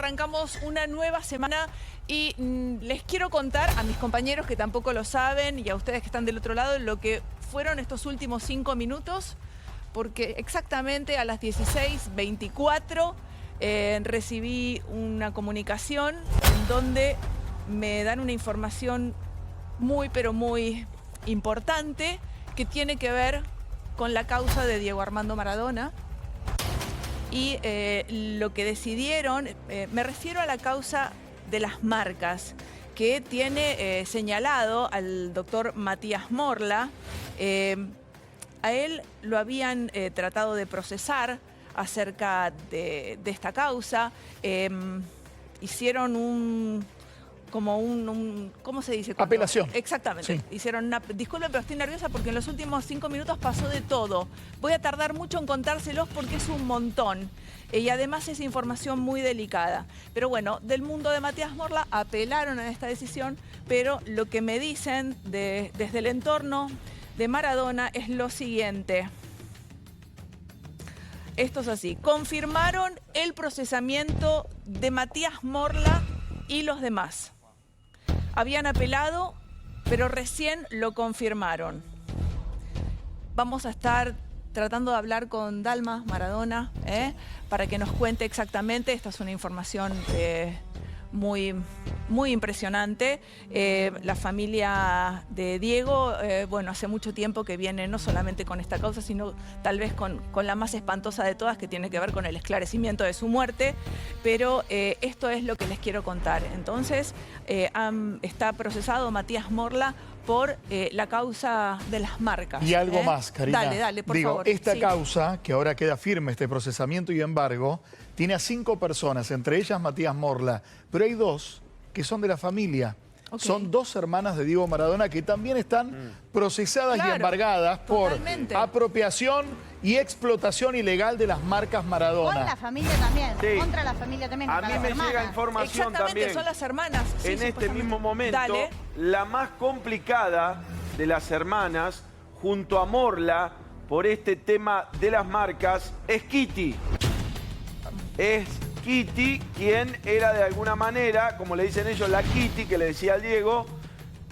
arrancamos una nueva semana y les quiero contar a mis compañeros que tampoco lo saben y a ustedes que están del otro lado lo que fueron estos últimos 5 minutos, porque exactamente a las 16:24 recibí una comunicación en donde me dan una información muy, pero muy importante que tiene que ver con la causa de Diego Armando Maradona. Y lo que decidieron, me refiero a la causa de las marcas, que tiene señalado al doctor Matías Morla. A él lo habían tratado de procesar acerca de esta causa. Hicieron ¿cómo se dice? Apelación. Exactamente. Sí. Hicieron una... Disculpen, pero estoy nerviosa porque en los últimos 5 minutos pasó de todo. Voy a tardar mucho en contárselos porque es un montón. Y además es información muy delicada. Pero bueno, del mundo de Matías Morla apelaron a esta decisión, pero lo que me dicen desde el entorno de Maradona es lo siguiente. Esto es así. Confirmaron el procesamiento de Matías Morla y los demás. Habían apelado, pero recién lo confirmaron. Vamos a estar tratando de hablar con Dalma Maradona, para que nos cuente exactamente. Esta es una información muy impresionante. La familia de Diego, bueno, hace mucho tiempo que viene no solamente con esta causa, sino tal vez con la más espantosa de todas, que tiene que ver con el esclarecimiento de su muerte. Pero esto es lo que les quiero contar. Entonces, está procesado Matías Morla por la causa de las marcas. Y algo más, Karina. Dale, por favor. Esta causa, que ahora queda firme este procesamiento y embargo, tiene a 5 personas, entre ellas Matías Morla, pero hay 2 que son de la familia. Okay. Son 2 hermanas de Diego Maradona que también están procesadas y embargadas por apropiación y explotación ilegal de las marcas Maradona. Con la familia también, sí. Contra la familia también. A mí me llega información también. Son las hermanas. Sí, en este mismo momento, la más complicada de las hermanas, junto a Morla, por este tema de las marcas, es Kitty. Es Kitty quien era de alguna manera, como le dicen ellos, la Kitty que le decía al Diego,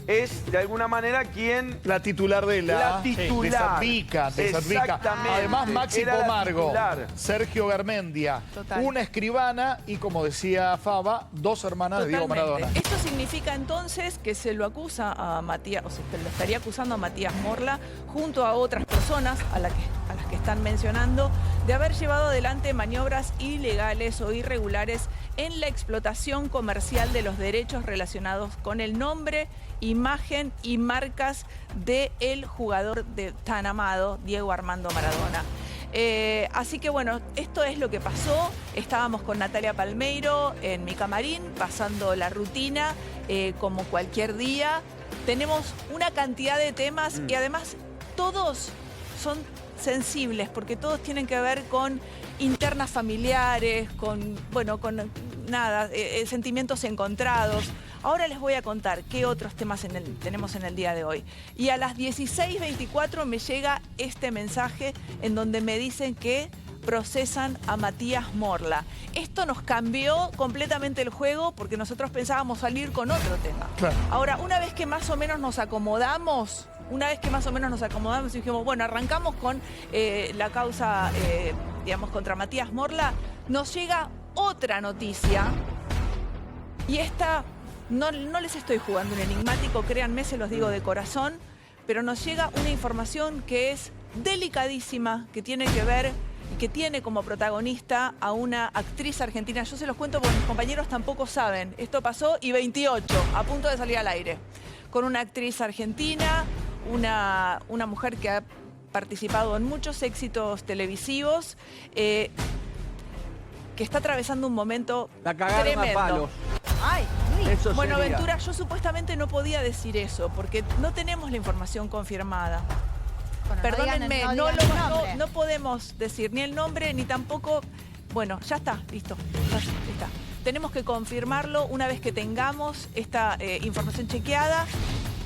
es de alguna manera quien... La titular de la titular. De Zadvica. Además, Maxi Pomargo, Sergio Garmendia, una escribana y, como decía Faba, 2 hermanas de Diego Maradona. Esto significa entonces que se lo acusa a Matías, o sea, se lo estaría acusando a Matías Morla junto a otras personas a las que están mencionando, de haber llevado adelante maniobras ilegales o irregulares en la explotación comercial de los derechos relacionados con el nombre, imagen y marcas del jugador tan amado, Diego Armando Maradona. Así que bueno, esto es lo que pasó. Estábamos con Natalia Palmeiro en mi camarín, pasando la rutina como cualquier día. Tenemos una cantidad de temas y además todos son sensibles, porque todos tienen que ver con internas familiares, con sentimientos encontrados. Ahora les voy a contar qué otros temas tenemos en el día de hoy. Y a las 16:24 me llega este mensaje en donde me dicen que procesan a Matías Morla. Esto nos cambió completamente el juego porque nosotros pensábamos salir con otro tema. Claro. Ahora, una vez que más o menos nos acomodamos y dijimos, bueno, arrancamos con la causa, digamos, contra Matías Morla, nos llega otra noticia y esta... No les estoy jugando un enigmático, créanme, se los digo de corazón, pero nos llega una información que es delicadísima, que tiene que ver y que tiene como protagonista a una actriz argentina. Yo se los cuento porque mis compañeros tampoco saben. Esto pasó y 28, a punto de salir al aire. Con una actriz argentina, una mujer que ha participado en muchos éxitos televisivos, que está atravesando un momento tremendo. A palos. Ay, eso bueno, sería. Ventura, yo supuestamente no podía decir eso porque no tenemos la información confirmada. Bueno, perdónenme, no podemos decir ni el nombre ni tampoco... Bueno, ya está, listo. Ya está. Tenemos que confirmarlo una vez que tengamos esta información chequeada.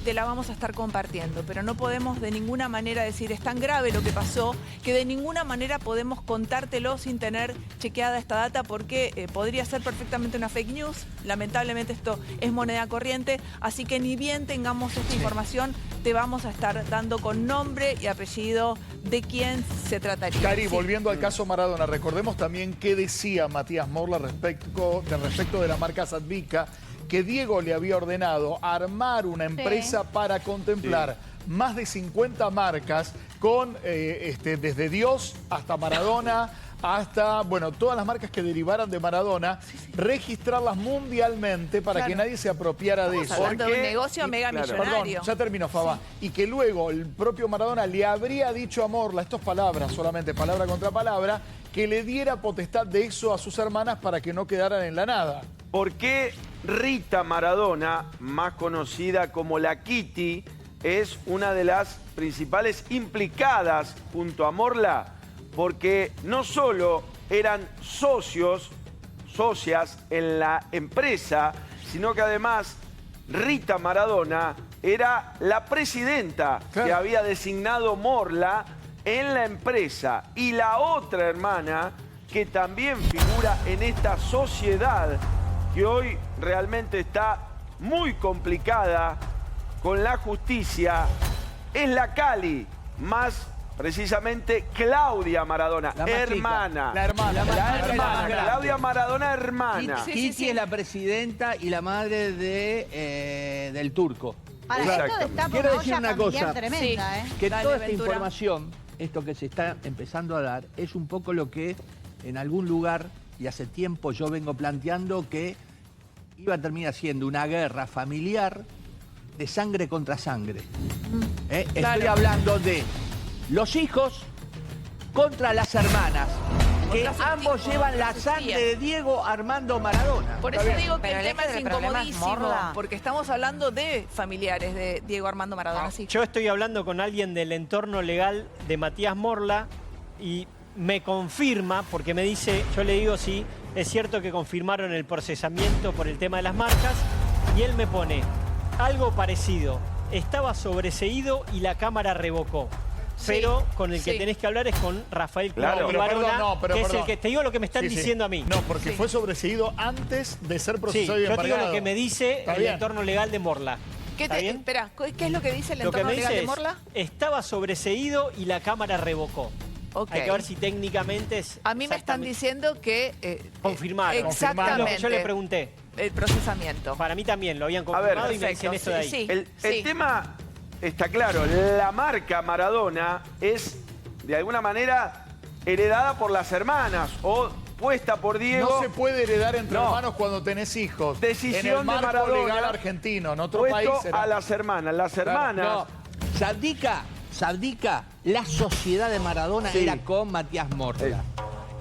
te la vamos a estar compartiendo, pero no podemos de ninguna manera decir es tan grave lo que pasó que de ninguna manera podemos contártelo sin tener chequeada esta data porque podría ser perfectamente una fake news. Lamentablemente esto es moneda corriente, así que ni bien tengamos esta información, te vamos a estar dando con nombre y apellido de quién se trataría. Cari, volviendo al caso Maradona, recordemos también qué decía Matías Morla respecto de la marca Sadvica, que Diego le había ordenado armar una empresa para contemplar más de 50 marcas con desde Dios hasta Maradona, hasta, bueno, todas las marcas que derivaran de Maradona, registrarlas mundialmente para que nadie se apropiara de eso. Hablando de un negocio mega millonario. Perdón, ya terminó, Faba. Y que luego el propio Maradona le habría dicho a Morla, estas palabras, solamente palabra contra palabra, que le diera potestad de eso a sus hermanas para que no quedaran en la nada. ¿Por qué Rita Maradona, más conocida como la Kitty, es una de las principales implicadas junto a Morla? Porque no solo eran socias en la empresa, sino que además Rita Maradona era la presidenta que había designado Morla en la empresa. Y la otra hermana que también figura en esta sociedad que hoy realmente está muy complicada con la justicia es la Cali, más precisamente Claudia Maradona, hermana. La hermana. Claudia Maradona, hermana. Kitty es la presidenta y la madre del Turco. Para esto destapa Quiero una decir olla una familiar cosa, tremenda, que Dale, toda esta Ventura. información, esto que se está empezando a dar, es un poco lo que en algún lugar, y hace tiempo yo vengo planteando que iba a terminar siendo una guerra familiar de sangre contra sangre. Estoy hablando de los hijos contra las hermanas, que ambos llevan la sangre de Diego Armando Maradona. Por eso digo que Pero el tema es problema es incomodísimo, Morla. porque estamos hablando de familiares de Diego Armando Maradona. Sí. Yo estoy hablando con alguien del entorno legal de Matías Morla y me confirma, porque me dice, yo le digo sí, es cierto que confirmaron el procesamiento por el tema de las marcas, y él me pone algo parecido. Estaba sobreseído y la cámara revocó. Pero con el que tenés que hablar es con Rafael Claro. Barona, Pero que es perdón. el que te digo lo que me están diciendo a mí. No, porque fue sobreseído antes de ser Sí, procesado y yo te digo embargado. lo que me dice Está el bien. entorno legal de Morla. ¿Qué espera, ¿qué es lo que dice el Lo que entorno me legal dice de es, Morla? estaba sobreseído y la cámara revocó. Ok. Hay que ver si técnicamente es A mí me están exactamente- diciendo que... Confirmaron. Exactamente. Lo que yo le pregunté. El procesamiento. Para mí también lo habían A ver, confirmado y me dicen perfecto, esto de ahí. sí. El tema está claro, la marca Maradona es de alguna manera heredada por las hermanas o puesta por Diego. No se puede heredar entre hermanos cuando tenés hijos. Decisión en el de marco Maradona legal argentino, en otro puesto país será. a las hermanas. Las hermanas... No, Sadvica, la sociedad de Maradona era con Matías Morla.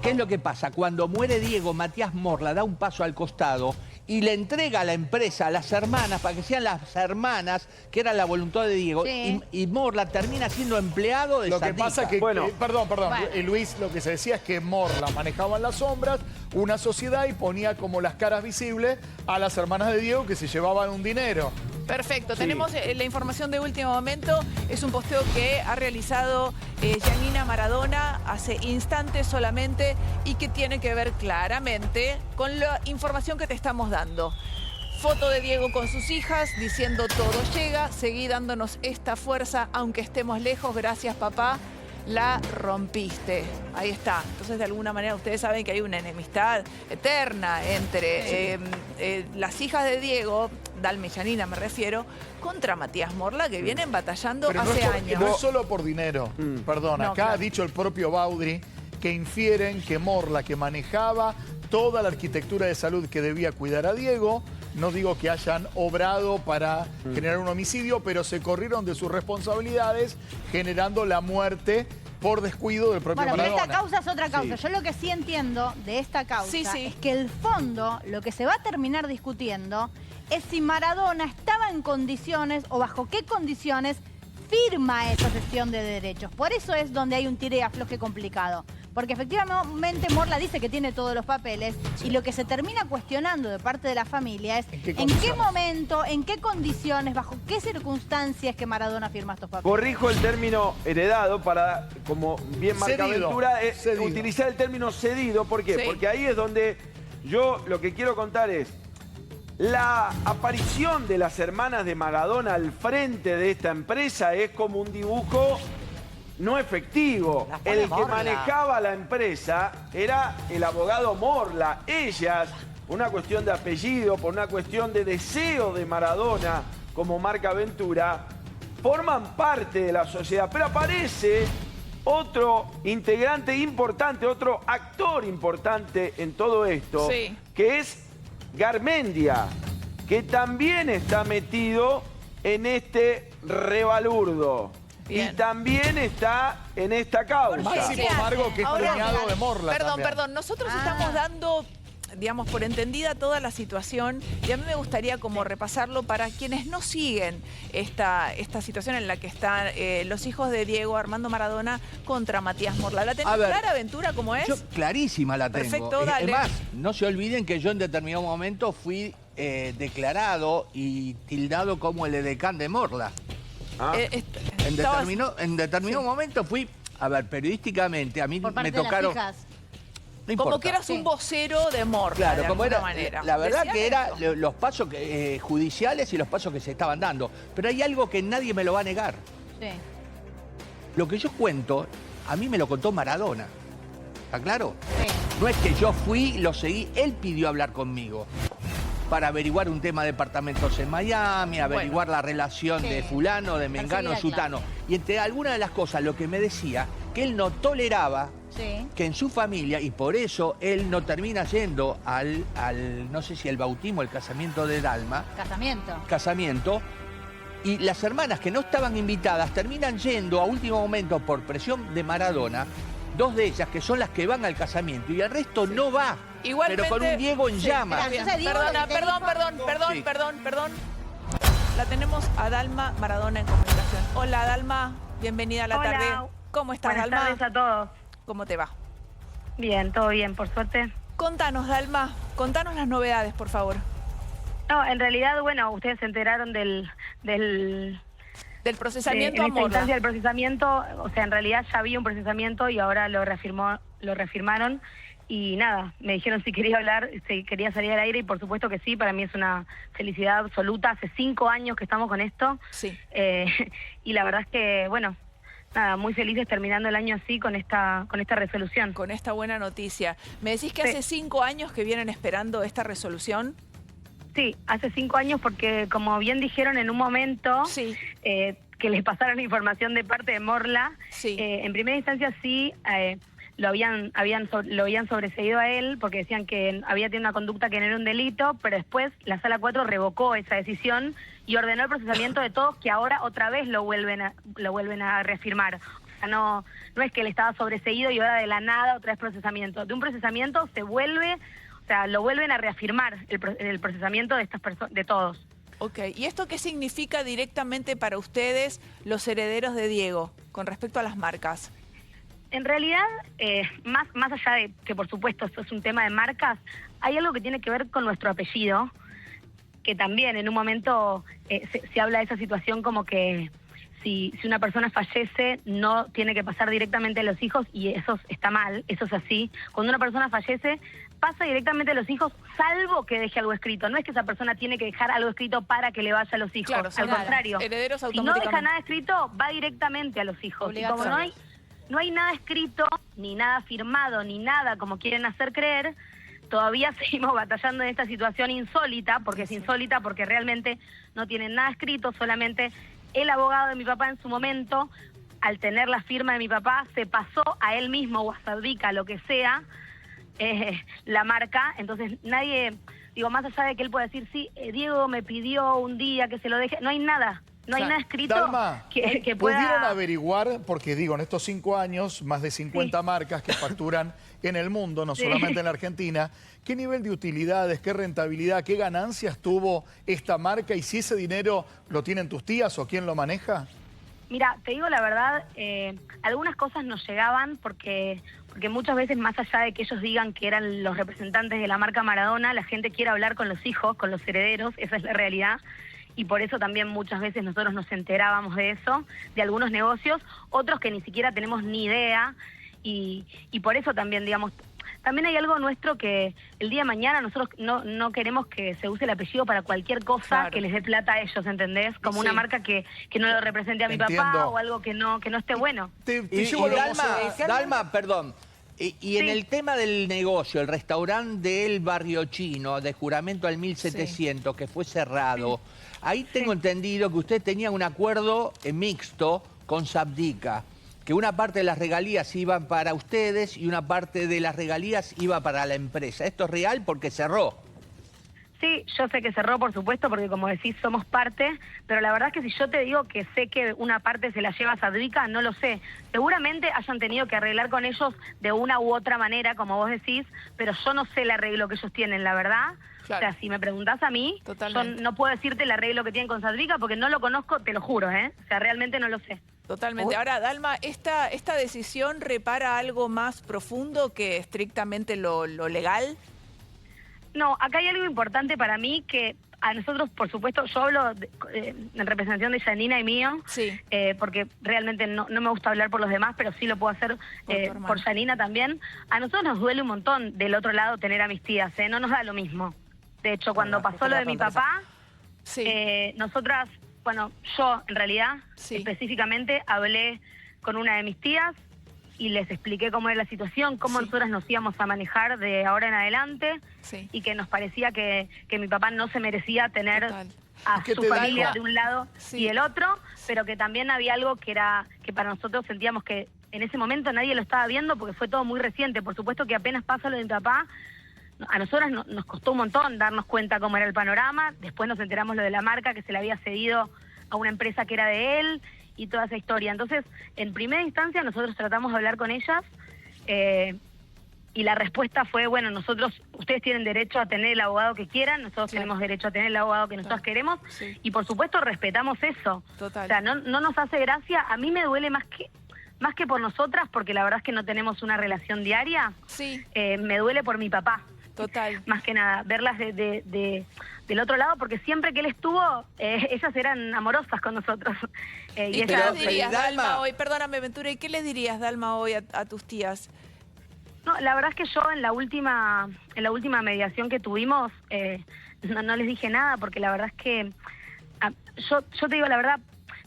¿Qué es lo que pasa? Cuando muere Diego, Matías Morla da un paso al costado y le entrega la empresa a las hermanas para que sean las hermanas, que era la voluntad de Diego, y Morla termina siendo empleado de Lo que Sadvica. pasa es que, Bueno. perdón, Bueno. Luis, lo que se decía es que Morla manejaba en las sombras una sociedad y ponía como las caras visibles a las hermanas de Diego que se llevaban un dinero. Perfecto, tenemos la información de último momento. Es un posteo que ha realizado Janina Maradona hace instantes solamente y que tiene que ver claramente con la información que te estamos dando. Foto de Diego con sus hijas diciendo todo llega, seguí dándonos esta fuerza aunque estemos lejos, gracias papá. La rompiste. Ahí está. Entonces, de alguna manera, ustedes saben que hay una enemistad eterna entre las hijas de Diego, Dalma y Janina me refiero, contra Matías Morla, que vienen batallando Pero hace años. no es solo por dinero. Perdón, No, acá claro. ha dicho el propio Baudry que infieren que Morla, que manejaba toda la arquitectura de salud que debía cuidar a Diego, no digo que hayan obrado para generar un homicidio, pero se corrieron de sus responsabilidades generando la muerte por descuido del propio Bueno, pero Maradona. esta causa es otra causa. Yo lo que sí entiendo de esta causa es que el fondo, lo que se va a terminar discutiendo, es si Maradona estaba en condiciones o bajo qué condiciones firma esa cesión de derechos. Por eso es donde hay un tire y afloje complicado. Porque efectivamente Morla dice que tiene todos los papeles y lo que se termina cuestionando de parte de la familia es en qué momento, en qué condiciones, bajo qué circunstancias que Maradona firma estos papeles. Corrijo el término heredado para, como bien marca Cedido. Ventura, Cedido. utilizar el término cedido. ¿Por qué? Sí. Porque ahí es donde yo lo que quiero contar es la aparición de las hermanas de Maradona al frente de esta empresa es como un dibujo no efectivo. El que manejaba la empresa era el abogado Morla. Ellas, por una cuestión de apellido, por una cuestión de deseo de Maradona, como marca Ventura, forman parte de la sociedad. Pero aparece otro integrante importante, otro actor importante en todo esto, que es Garmendia, que también está metido en este rebalurdo. Bien. Y también está en esta causa. Máximo Amargo, que es premiado de Morla también. Perdón, nosotros estamos dando, digamos, por entendida toda la situación y a mí me gustaría como repasarlo para quienes no siguen esta situación en la que están los hijos de Diego Armando Maradona contra Matías Morla. ¿La tenés clara, Ventura, cómo es? Yo clarísima la tengo. Perfecto, dale. Es más, no se olviden que yo en determinado momento fui declarado y tildado como el edecán de Morla. En determinado momento fui, a ver, periodísticamente, a mí Por parte me tocaron... de las hijas. No importa. Como que eras un vocero de Morla, Claro, de como alguna era, manera. la verdad ¿Decían que era eso? los pasos judiciales y los pasos que se estaban dando. Pero hay algo que nadie me lo va a negar. Sí. Lo que yo cuento, a mí me lo contó Maradona. ¿Está claro? Sí. No es que yo fui, lo seguí, él pidió hablar conmigo para averiguar un tema de departamentos en Miami, averiguar la relación de fulano, de mengano, de sutano. Y entre algunas de las cosas, lo que me decía, que él no toleraba que en su familia, y por eso él no termina yendo al no sé si el bautismo, el casamiento de Dalma. Casamiento. Y las hermanas que no estaban invitadas terminan yendo a último momento por presión de Maradona, dos de ellas que son las que van al casamiento y el resto no va. Igualmente, pero con un Diego en llamas. Perdón. La tenemos a Dalma Maradona en comunicación. Hola, Dalma. Bienvenida a la tarde. ¿Cómo estás, Dalma? Buenas tardes a todos. ¿Cómo te va? Bien, todo bien, por suerte. Contanos, Dalma. Contanos las novedades, por favor. No, en realidad, bueno, ustedes se enteraron del procesamiento en a esta Morla. instancia del procesamiento, o sea, en realidad ya había un procesamiento y ahora lo reafirmaron. Y nada, me dijeron si quería hablar, si quería salir al aire y por supuesto que sí, para mí es una felicidad absoluta. Hace 5 años que estamos con esto. Sí. Y la verdad es que, bueno, nada, muy felices terminando el año así con esta resolución. Con esta buena noticia. ¿Me decís que hace 5 años que vienen esperando esta resolución? Sí, hace 5 años porque como bien dijeron en un momento que les pasaron información de parte de Morla, en primera instancia sí lo habían sobreseído a él porque decían que había tenido una conducta que no era un delito, pero después la Sala 4 revocó esa decisión y ordenó el procesamiento de todos que ahora otra vez lo vuelven a reafirmar. O sea, no es que él estaba sobreseído y ahora de la nada otra vez procesamiento. De un procesamiento se vuelve... O sea, lo vuelven a reafirmar el procesamiento de estas personas, de todos. Ok, ¿y esto qué significa directamente para ustedes, los herederos de Diego, con respecto a las marcas? En realidad, más allá de que por supuesto esto es un tema de marcas, hay algo que tiene que ver con nuestro apellido, que también en un momento se habla de esa situación como que si una persona fallece no tiene que pasar directamente a los hijos y eso está mal, eso es así. Cuando una persona fallece pasa directamente a los hijos, salvo que deje algo escrito. No es que esa persona tiene que dejar algo escrito para que le vaya a los hijos. Claro, al contrario. Herederos si no deja nada escrito, va directamente a los hijos. Y como no hay nada escrito, ni nada firmado, ni nada como quieren hacer creer, todavía seguimos batallando en esta situación insólita, porque es insólita, porque realmente no tienen nada escrito, solamente el abogado de mi papá en su momento, al tener la firma de mi papá, se pasó a él mismo o a Sadvica, lo que sea, la marca. Entonces nadie, digo, más allá de que él pueda decir, sí, Diego me pidió un día que se lo deje, no hay nada. No hay nada escrito Dalma, que pueda... ¿pudieron averiguar, porque digo, en estos 5 años, más de 50 marcas que facturan en el mundo, no solamente en la Argentina, qué nivel de utilidades, qué rentabilidad, qué ganancias tuvo esta marca y si ese dinero lo tienen tus tías o quién lo maneja? Mira, te digo la verdad, algunas cosas nos llegaban porque porque muchas veces, más allá de que ellos digan que eran los representantes de la marca Maradona, la gente quiere hablar con los hijos, con los herederos, esa es la realidad. Y por eso también muchas veces nosotros nos enterábamos de eso, de algunos negocios, otros que ni siquiera tenemos ni idea, y por eso también, digamos, también hay algo nuestro que el día de mañana nosotros no queremos que se use el apellido para cualquier cosa que les dé plata a ellos, ¿entendés? Como una marca que no lo represente a mi papá o algo que no esté bueno. Dalma, perdón. Y en el tema del negocio, el restaurante del Barrio Chino, de Juramento al 1700, que fue cerrado, ahí tengo entendido que usted tenía un acuerdo mixto con Sabdica, que una parte de las regalías iban para ustedes y una parte de las regalías iba para la empresa. ¿Esto es real? Porque cerró. Sí, yo sé que cerró, por supuesto, porque como decís, somos parte, pero la verdad es que si yo te digo que sé que una parte se la lleva Sabdica, no lo sé. Seguramente hayan tenido que arreglar con ellos de una u otra manera, como vos decís, pero yo no sé el arreglo que ellos tienen, la verdad. Claro. O sea, si me preguntás a mí, yo no puedo decirte el arreglo que tienen con Sabdica porque no lo conozco, te lo juro, ¿eh? O sea, realmente no lo sé. Totalmente. Ahora, Dalma, ¿esta decisión repara algo más profundo que estrictamente lo legal? No, acá hay algo importante para mí que a nosotros, por supuesto, yo hablo en representación de Janina y mío, porque realmente no me gusta hablar por los demás, pero sí lo puedo hacer por Janina también. A nosotros nos duele un montón del otro lado tener a mis tías, no nos da lo mismo. De hecho, cuando pasó lo de mi papá, nosotras, bueno, yo en realidad específicamente hablé con una de mis tías y les expliqué cómo era la situación, cómo nosotras nos íbamos a manejar de ahora en adelante y que nos parecía que mi papá no se merecía tener a su familia de un lado y del otro, pero que también había algo que era que para nosotros sentíamos que en ese momento nadie lo estaba viendo porque fue todo muy reciente. Por supuesto que apenas pasa lo de mi papá, a nosotras nos costó un montón darnos cuenta cómo era el panorama. Después nos enteramos lo de la marca, que se le había cedido a una empresa que era de él y toda esa historia. Entonces, en primera instancia nosotros tratamos de hablar con ellas y la respuesta fue, bueno, ustedes tienen derecho a tener el abogado que quieran, nosotros tenemos derecho a tener el abogado que nosotros queremos y por supuesto respetamos eso. O sea, no nos hace gracia, a mí me duele más que por nosotras, porque la verdad es que no tenemos una relación diaria, me duele por mi papá. Más que nada, verlas del otro lado, porque siempre que él estuvo, ellas eran amorosas con nosotros. ¿Y qué les dirías, Dalma, hoy? Perdóname, Ventura, ¿y qué les dirías, Dalma, hoy a tus tías? No, la verdad es que yo en la última mediación que tuvimos, no les dije nada, porque la verdad es que, yo te digo la verdad,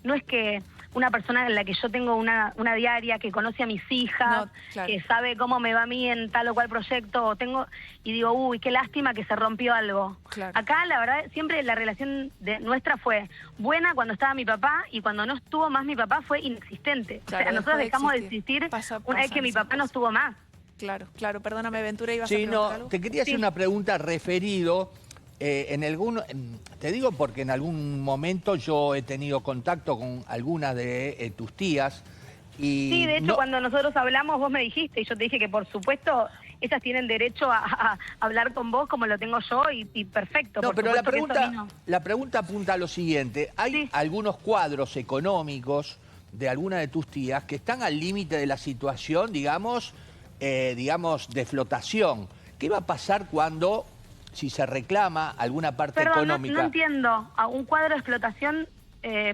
no es que una persona en la que yo tengo una diaria, que conoce a mis hijas, que sabe cómo me va a mí en tal o cual proyecto, y digo, uy, qué lástima que se rompió algo. Acá, la verdad, siempre la relación nuestra fue buena cuando estaba mi papá, y cuando no estuvo más mi papá fue inexistente. O sea, nosotros dejamos de existir una vez que mi papá no estuvo más. Claro, perdóname, Ventura, ibas a preguntar algo. Te quería hacer una pregunta referido. Te digo porque en algún momento yo he tenido contacto con algunas de tus tías y... Sí, de hecho cuando nosotros hablamos vos me dijiste y yo te dije que por supuesto ellas tienen derecho a hablar con vos como lo tengo yo y perfecto. No, pero la pregunta apunta a lo siguiente. Hay algunos cuadros económicos de alguna de tus tías que están al límite de la situación, digamos, de flotación. ¿Qué va a pasar cuando... si se reclama alguna parte económica? No entiendo. A un cuadro de explotación,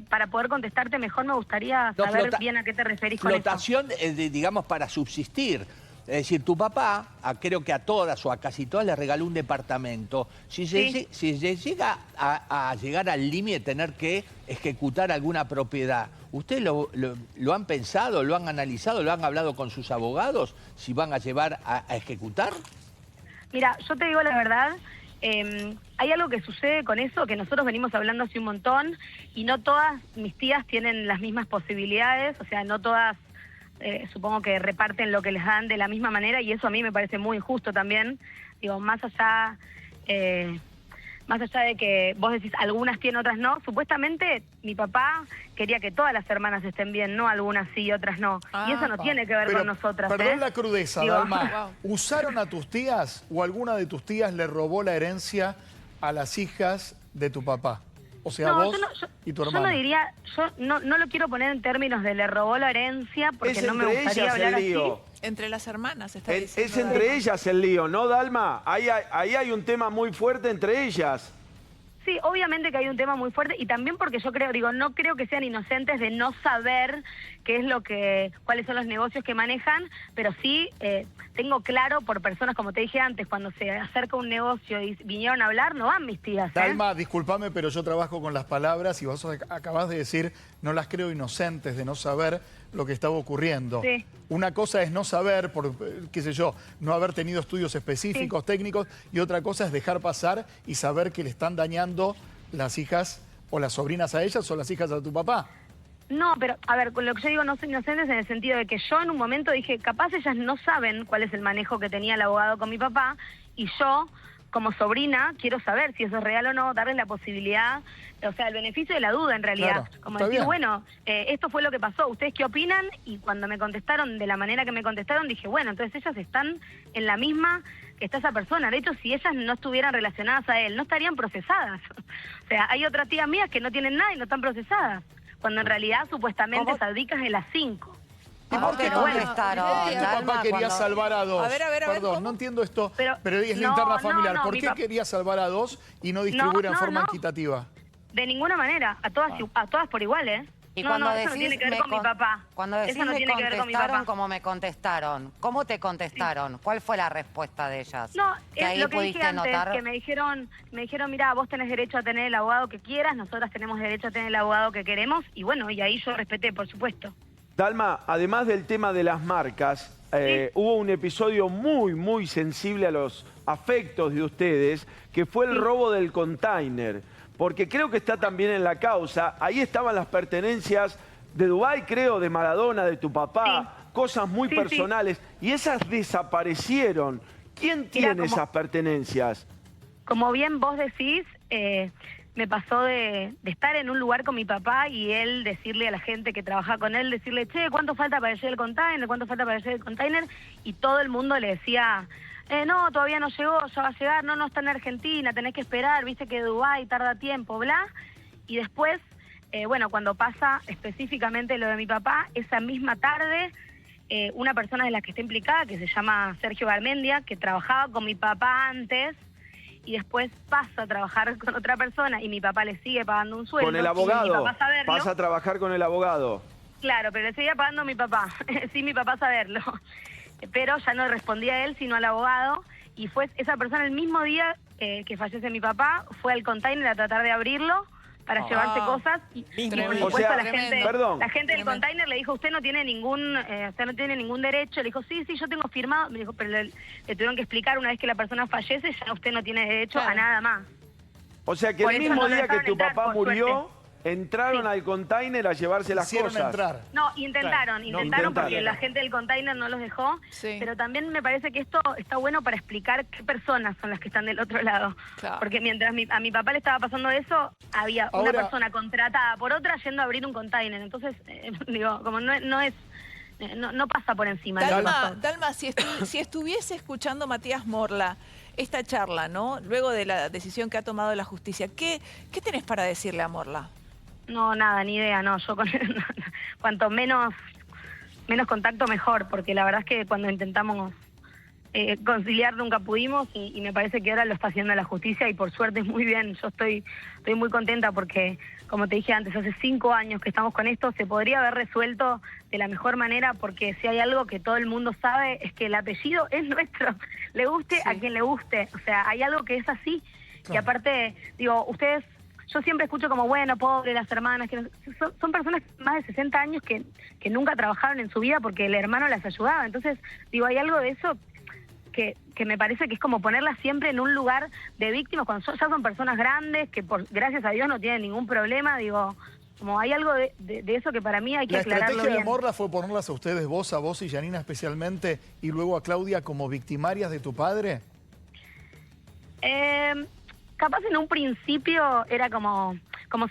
para poder contestarte mejor, me gustaría saber bien a qué te referís con eso. Flotación, digamos, para subsistir. Es decir, tu papá, creo que a todas o a casi todas les regaló un departamento. Si se llega a llegar al límite de tener que ejecutar alguna propiedad, ¿ustedes lo han pensado, lo han analizado, lo han hablado con sus abogados, si van a llevar a ejecutar? Mira, yo te digo la verdad, hay algo que sucede con eso, que nosotros venimos hablando hace un montón, y no todas mis tías tienen las mismas posibilidades, o sea, no todas, supongo que reparten lo que les dan de la misma manera, y eso a mí me parece muy injusto también. Digo, más allá de que vos decís algunas tienen, otras no, supuestamente mi papá quería que todas las hermanas estén bien, no algunas sí y otras no. Y eso no tiene que ver con nosotras. Perdón la crudeza, Dalma. ¿Usaron a tus tías o alguna de tus tías le robó la herencia a las hijas de tu papá? O sea, vos... y tu Yo hermana. no diría, no lo quiero poner en términos de le robó la herencia, porque no me gustaría hablar así. Entre las hermanas, está Es diciendo. entre ellas el lío, ¿no, Dalma? Ahí hay un tema muy fuerte entre ellas. Sí, obviamente que hay un tema muy fuerte y también porque yo creo, no creo que sean inocentes de no saber qué es cuáles son los negocios que manejan, pero sí tengo claro por personas, como te dije antes, cuando se acerca un negocio y vinieron a hablar, no van mis tías. Dalma, discúlpame, pero yo trabajo con las palabras y vos acabás de decir, no las creo inocentes de no saber lo que estaba ocurriendo. Sí. Una cosa es no saber, por qué sé yo, no haber tenido estudios específicos, técnicos, y otra cosa es dejar pasar y saber que le están dañando las hijas o las sobrinas a ellas o las hijas a tu papá. No, pero a ver, con lo que yo digo no son inocentes en el sentido de que yo en un momento dije, capaz ellas no saben cuál es el manejo que tenía el abogado con mi papá y yo, como sobrina, quiero saber si eso es real o no, darles la posibilidad, o sea, el beneficio de la duda en realidad. Claro, como está decir, bien. bueno, esto fue lo que pasó, ¿ustedes qué opinan? Y cuando me contestaron de la manera que me contestaron, dije, bueno, entonces ellas están en la misma que está esa persona. De hecho, si ellas no estuvieran relacionadas a él, no estarían procesadas. O sea, hay otras tías mías que no tienen nada y no están procesadas, cuando en realidad supuestamente Sadicas es las 5. ¿Y por qué contestaron? ¿Por qué tu papá quería salvar a dos? A ver, Perdón, ¿cómo? no entiendo esto, Pero es la no, interna familiar. no, ¿Por mi qué quería salvar a dos y no distribuir en forma equitativa? De ninguna manera, a todas por igual, ¿eh? Y no, cuando eso decís, no tiene que ver con mi papá. Cuando decís eso no me tiene que ver con mi contestaron papá. como me contestaron, ¿cómo te contestaron? ¿Cuál fue la respuesta de ellas? No, que es ahí lo que dije pudiste antes, notar. que me dijeron, mira, vos tenés derecho a tener el abogado que quieras, nosotras tenemos derecho a tener el abogado que queremos, y bueno, y ahí yo respeté, por supuesto. Dalma, además del tema de las marcas, hubo un episodio muy sensible a los afectos de ustedes, que fue el robo del container. Porque creo que está también en la causa, ahí estaban las pertenencias de Dubái, creo, de Maradona, de tu papá, cosas muy personales, y esas desaparecieron. ¿Quién tiene esas pertenencias? Como bien vos decís, me pasó de estar en un lugar con mi papá y él decirle a la gente que trabaja con él, decirle, che, ¿cuánto falta para que llegue el container? ¿Cuánto falta para que llegue el container? Y todo el mundo le decía, no, todavía no llegó, ya va a llegar, no está en Argentina, tenés que esperar, viste que Dubái tarda tiempo, bla. Y después, bueno, cuando pasa específicamente lo de mi papá, esa misma tarde, una persona de las que está implicada, que se llama Sergio Garmendia, que trabajaba con mi papá antes, y después pasa a trabajar con otra persona y mi papá le sigue pagando un sueldo. Con el abogado, mi papá saberlo, pasa a trabajar con el abogado. Claro, pero le seguía pagando a mi papá, sin mi papá saberlo. Pero ya no respondía a él, sino al abogado, y fue esa persona el mismo día que fallece mi papá, fue al container a tratar de abrirlo para llevarse cosas y por supuesto O sea, la gente del container le dijo, usted no tiene ningún derecho. Le dijo, sí, yo tengo firmado. Me dijo, pero le tuvieron que explicar, una vez que la persona fallece, ya usted no tiene derecho a nada más. O sea que Por el eso mismo no día que dejaron tu entrar, papá por murió, suerte. entraron al container a llevarse las Hicieron cosas. entrar. No, intentaron porque Intentaron. la gente del container no los dejó, Sí. pero también me parece que esto está bueno para explicar qué personas son las que están del otro lado. Claro. Porque mientras a mi papá le estaba pasando eso, había una Ahora- persona contratada por otra yendo a abrir un container. Entonces, digo, como no pasa por encima. de lo que pasó. Dalma, si estuviese escuchando Matías Morla esta charla, ¿no? Luego de la decisión que ha tomado la justicia, ¿qué tenés para decirle a Morla? No, nada, ni idea, no. Yo cuanto menos contacto mejor, porque la verdad es que cuando intentamos conciliar nunca pudimos y me parece que ahora lo está haciendo la justicia y por suerte muy bien. Yo estoy muy contenta porque, como te dije antes, hace 5 años que estamos con esto, se podría haber resuelto de la mejor manera, porque si hay algo que todo el mundo sabe es que el apellido es nuestro, le guste a quien le guste. O sea, hay algo que es así, que aparte, digo, ustedes... Yo siempre escucho como, bueno, pobre las hermanas, que son personas más de 60 años que nunca trabajaron en su vida porque el hermano las ayudaba. Entonces, digo, hay algo de eso que me parece que es como ponerlas siempre en un lugar de víctimas cuando ya son personas grandes, que gracias a Dios no tienen ningún problema. Digo, como hay algo de eso que para mí hay que La aclararlo estrategia bien. de Morla fue ponerlas a ustedes, a vos y Janina especialmente, y luego a Claudia como victimarias de tu padre. Capaz en un principio era como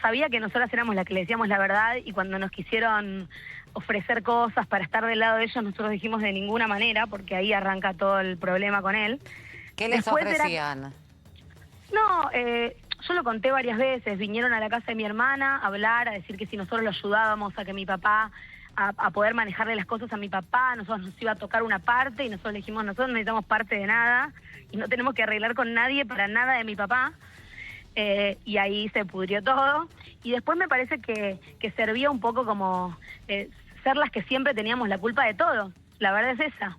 sabía que nosotras éramos las que le decíamos la verdad, y cuando nos quisieron ofrecer cosas para estar del lado de ellos, nosotros dijimos de ninguna manera, porque ahí arranca todo el problema con él. ¿Qué les Después ofrecían? No, yo lo conté varias veces, vinieron a la casa de mi hermana a hablar, a decir que si nosotros lo ayudábamos a que mi papá, a poder manejarle las cosas a mi papá, nosotros nos iba a tocar una parte y nosotros le dijimos, nosotros no necesitamos parte de nada y no tenemos que arreglar con nadie para nada de mi papá. Y ahí se pudrió todo. Y después me parece que servía un poco como ser las que siempre teníamos la culpa de todo. La verdad es esa.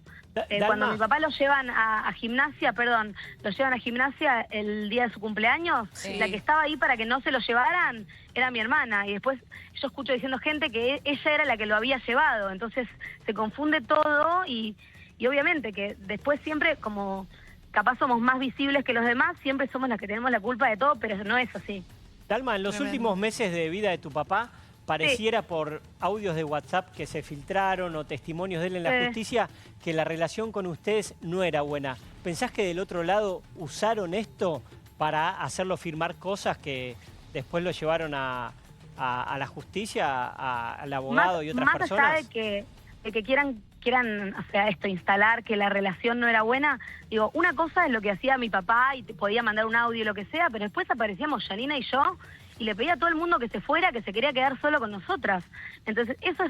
Cuando mi papá lo llevan a gimnasia, lo llevan a gimnasia el día de su cumpleaños, la que estaba ahí para que no se lo llevaran era mi hermana. Y después yo escucho diciendo gente que ella era la que lo había llevado. Entonces se confunde todo y obviamente que después siempre como capaz somos más visibles que los demás, siempre somos las que tenemos la culpa de todo, pero no es así. Dalma, en los últimos meses de vida de tu papá, pareciera por audios de WhatsApp que se filtraron o testimonios de él en la justicia que la relación con ustedes no era buena. ¿Pensás que del otro lado usaron esto para hacerlo firmar cosas que después lo llevaron a la justicia, al abogado y otras personas? Más allá de que quieran, o sea, instalar que la relación no era buena, digo, una cosa es lo que hacía mi papá y te podía mandar un audio y lo que sea, pero después aparecíamos Yanina y yo y le pedía a todo el mundo que se fuera, que se quería quedar solo con nosotras. Entonces, eso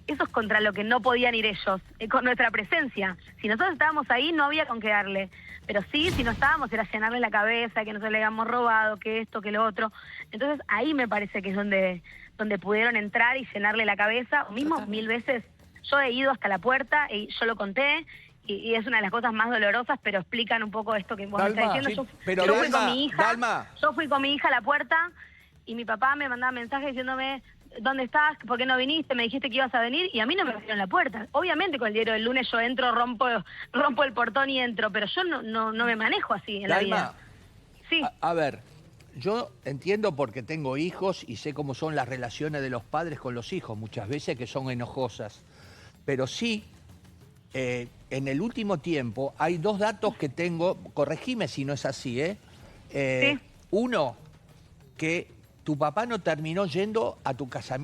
es contra lo que no podían ir ellos, con nuestra presencia. Si nosotros estábamos ahí, no había con qué darle. Pero sí, si no estábamos, era llenarle la cabeza, que nosotros le habíamos robado, que esto, que lo otro. Entonces, ahí me parece que es donde pudieron entrar y llenarle la cabeza. O mismo, mil veces, yo he ido hasta la puerta y yo lo conté, y es una de las cosas más dolorosas, pero explican un poco esto que vos me estás diciendo. Sí, yo fui con mi hija, yo fui con mi hija a la puerta, y mi papá me mandaba mensajes diciéndome, ¿dónde estás? ¿Por qué no viniste? Me dijiste que ibas a venir y a mí no me abrieron la puerta. Obviamente con el diario del lunes yo entro, rompo el portón y entro, pero yo no me manejo así en la vida. Sí. A ver, yo entiendo porque tengo hijos y sé cómo son las relaciones de los padres con los hijos, muchas veces que son enojosas. Pero sí, en el último tiempo hay dos datos que tengo, corregime si no es así, sí. Uno, que tu papá no terminó yendo a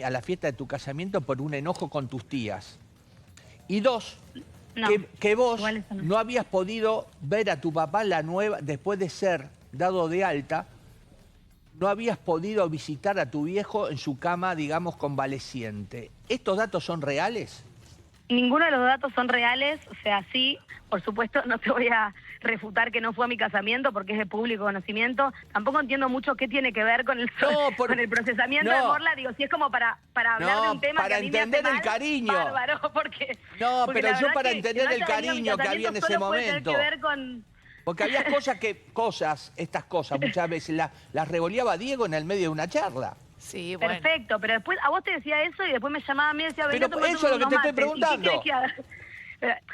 la fiesta de tu casamiento por un enojo con tus tías. Y dos, que vos no habías podido ver a tu papá después de ser dado de alta, no habías podido visitar a tu viejo en su cama, digamos, convaleciente. ¿Estos datos son reales? Ninguno de los datos son reales, o sea, sí, por supuesto, no te voy a refutar que no fue a mi casamiento porque es de público conocimiento. Tampoco entiendo mucho qué tiene que ver con el procesamiento de Morla. Digo, si es como para hablar de un tema para que a mí me hace entender el mal, cariño. Bárbaro, porque pero yo para que entender el cariño que había en ese momento. Que ver con... Porque había estas cosas muchas veces las revoleaba Diego en el medio de una charla. Sí, bueno. Perfecto, pero después a vos te decía eso y después me llamaba a mí y decía... Pero eso es lo que te estoy preguntando.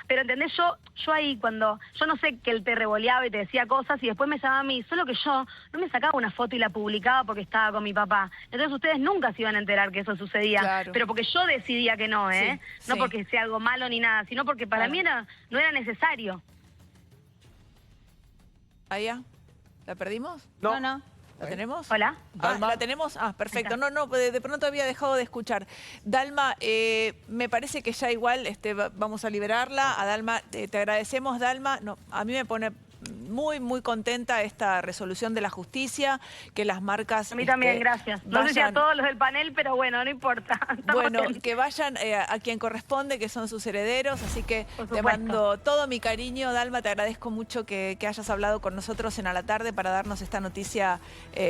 Pero ¿entendés? Yo ahí cuando... Yo no sé que él te revoleaba y te decía cosas y después me llamaba a mí. Solo que yo no me sacaba una foto y la publicaba porque estaba con mi papá. Entonces ustedes nunca se iban a enterar que eso sucedía. Claro. Pero porque yo decidía que no, ¿eh? Sí, no porque sea algo malo ni nada, sino porque para mí no era necesario. ¿Allá? ¿La perdimos? No. ¿La tenemos? Hola. ¿La tenemos? Perfecto. No, de pronto había dejado de escuchar. Dalma, me parece que ya igual vamos a liberarla. A Dalma, te agradecemos, Dalma. No, a mí me pone muy, muy contenta esta resolución de la justicia, que las marcas... A mí también, gracias. No sé si a todos los del panel, pero bueno, no importa. Bueno, que vayan a quien corresponde, que son sus herederos, así que te mando todo mi cariño, Dalma, te agradezco mucho que hayas hablado con nosotros en A la Tarde para darnos esta noticia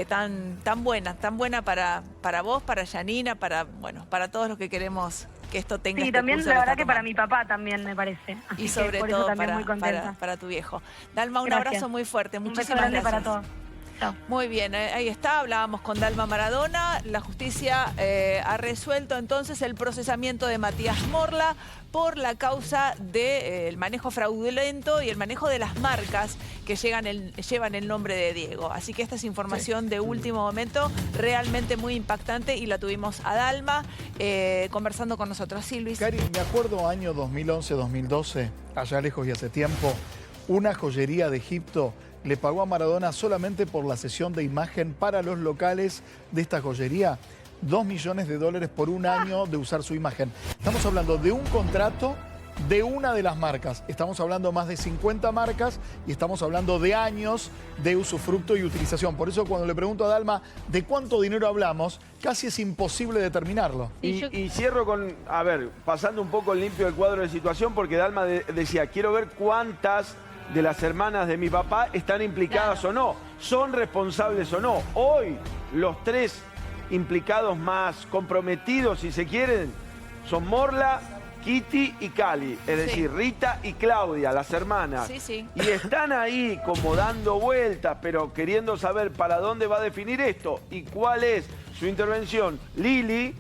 tan buena para vos, para Yanina, para todos los que queremos que esto tenga Sí, también la verdad que para mi papá también me parece. Así y sobre por todo eso también muy contenta. para tu viejo. Dalma, un abrazo muy fuerte. Muchísimas un beso grande gracias. para todos. Chao. Muy bien, ahí está, hablábamos con Dalma Maradona. La justicia ha resuelto entonces el procesamiento de Matías Morla por la causa del manejo fraudulento y el manejo de las marcas que llevan el nombre de Diego. Así que esta es información de último momento, realmente muy impactante, y la tuvimos a Dalma conversando con nosotros. Sí, Luis. Cari, me acuerdo año 2011-2012, allá lejos y hace tiempo, una joyería de Egipto le pagó a Maradona solamente por la sesión de imagen para los locales de esta joyería $2 millones por un año de usar su imagen. Estamos hablando de un contrato de una de las marcas. Estamos hablando más de 50 marcas y estamos hablando de años de usufructo y utilización. Por eso cuando le pregunto a Dalma de cuánto dinero hablamos, casi es imposible determinarlo. Y cierro con, a ver, pasando un poco limpio el cuadro de situación, porque Dalma decía, quiero ver cuántas de las hermanas de mi papá están implicadas o no, son responsables o no. Hoy, los 3 implicados más comprometidos, si se quieren, son Morla, Kitty y Cali, es decir, Rita y Claudia, las hermanas. Sí, sí. Y están ahí como dando vueltas, pero queriendo saber para dónde va a definir esto y cuál es su intervención. Lili,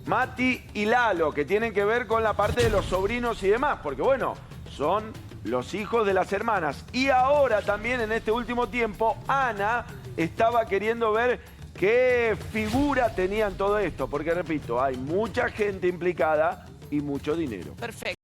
Mati y Lalo, que tienen que ver con la parte de los sobrinos y demás, porque bueno, son los hijos de las hermanas. Y ahora también en este último tiempo, Ana estaba queriendo ver qué figura tenía en todo esto, porque repito, hay mucha gente implicada y mucho dinero. Perfecto.